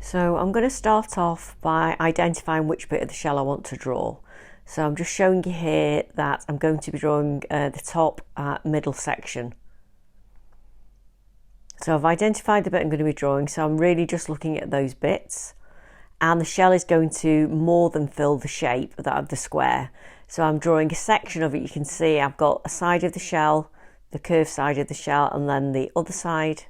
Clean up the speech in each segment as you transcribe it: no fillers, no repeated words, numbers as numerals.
So I'm going to start off by identifying which bit of the shell I want to draw. So I'm just showing you here that I'm going to be drawing the top middle section. So I've identified the bit I'm going to be drawing, so I'm really just looking at those bits, and the shell is going to more than fill the shape of the square. So I'm drawing a section of it. You can see I've got a side of the shell, the curved side of the shell, and then the other side.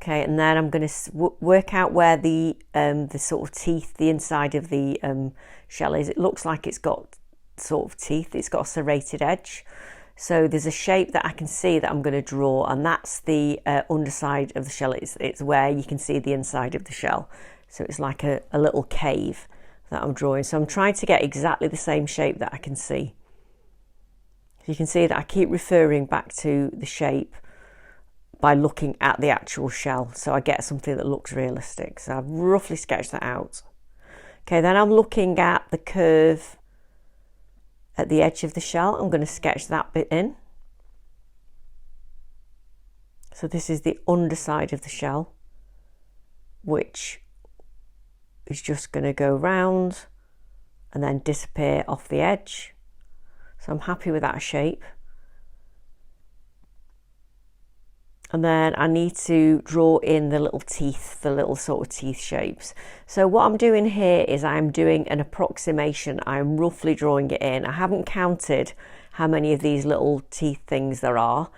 Okay, and then I'm going to work out where the sort of teeth, the inside of the shell is. It looks like it's got sort of teeth. It's got a serrated edge. So there's a shape that I can see that I'm going to draw, and that's the underside of the shell. It's where you can see the inside of the shell. So it's like a little cave that I'm drawing. So I'm trying to get exactly the same shape that I can see. You can see that I keep referring back to the shape by looking at the actual shell, so I get something that looks realistic. So I've roughly sketched that out. Okay, then I'm looking at the curve at the edge of the shell. I'm going to sketch that bit in. So this is the underside of the shell, which is just going to go round and then disappear off the edge. So I'm happy with that shape. And then I need to draw in the little teeth, the little sort of teeth shapes. So what I'm doing here is I'm doing an approximation. I'm roughly drawing it in. I haven't counted how many of these little teeth things there are.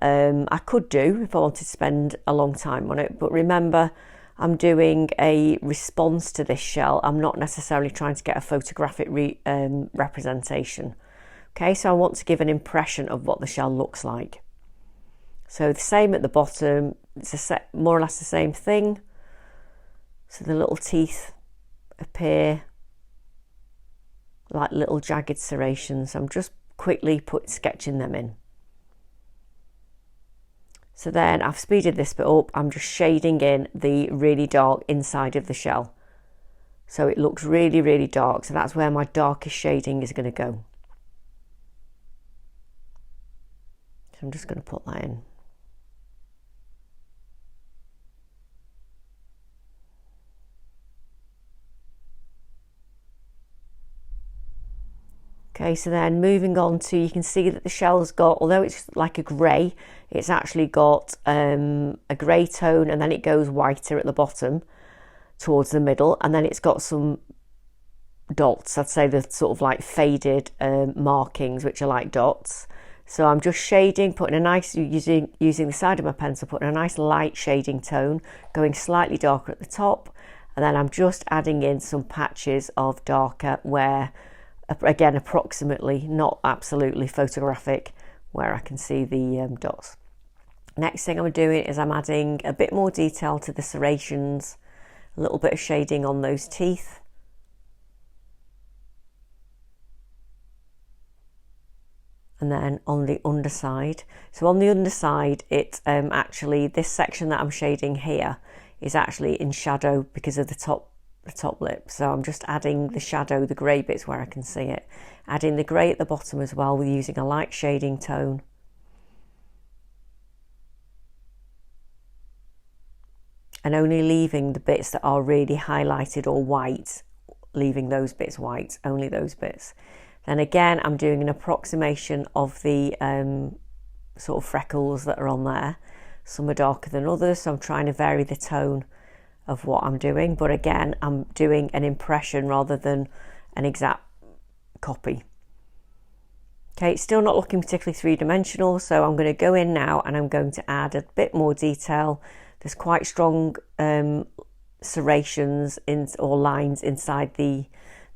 I could do if I wanted to spend a long time on it, but remember, I'm doing a response to this shell. I'm not necessarily trying to get a photographic representation. Okay, so I want to give an impression of what the shell looks like. So the same at the bottom, it's more or less the same thing. So the little teeth appear like little jagged serrations. I'm just quickly sketching them in. So then I've speeded this bit up. I'm just shading in the really dark inside of the shell. So it looks really, really dark. So that's where my darkest shading is going to go. So I'm just going to put that in. Okay, so then moving on to, you can see that the shell's got, although it's like a grey, it's actually got a grey tone, and then it goes whiter at the bottom towards the middle, and then it's got some dots. I'd say the sort of like faded markings, which are like dots. So I'm just shading, putting a nice, using the side of my pencil, putting a nice light shading tone, going slightly darker at the top, and then I'm just adding in some patches of darker where, again, approximately, not absolutely photographic, where I can see the dots. Next thing I'm doing is I'm adding a bit more detail to the serrations, a little bit of shading on those teeth. And then on the underside. So on the underside, it's actually, this section that I'm shading here is actually in shadow because of the top lip. So I'm just adding the shadow, the grey bits where I can see it. Adding the grey at the bottom as well, with using a light shading tone. And only leaving the bits that are really highlighted or white, leaving those bits white, only those bits. Then again, I'm doing an approximation of the sort of freckles that are on there. Some are darker than others, so I'm trying to vary the tone of what I'm doing. But again, I'm doing an impression rather than an exact copy. Okay, it's still not looking particularly three-dimensional, so I'm going to go in now and I'm going to add a bit more detail. There's quite strong serrations or lines inside the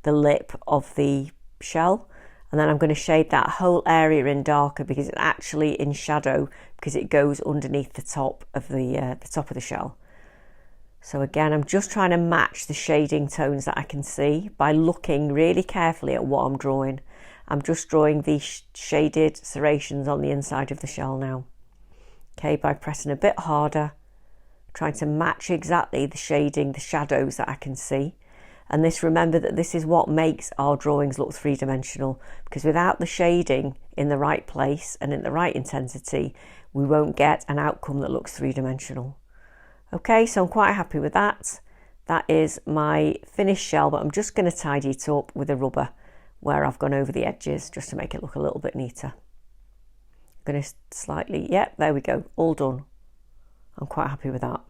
lip of the shell, and then I'm going to shade that whole area in darker because it's actually in shadow because it goes underneath the top of the shell. So again, I'm just trying to match the shading tones that I can see by looking really carefully at what I'm drawing. I'm just drawing these shaded serrations on the inside of the shell now. Okay, by pressing a bit harder, trying to match exactly the shading, the shadows that I can see. And this, remember that this is what makes our drawings look three-dimensional, because without the shading in the right place and in the right intensity, we won't get an outcome that looks three-dimensional. Okay, so I'm quite happy with that. That is my finished shell, but I'm just going to tidy it up with a rubber where I've gone over the edges just to make it look a little bit neater. I'm going to slightly, there we go, all done. I'm quite happy with that.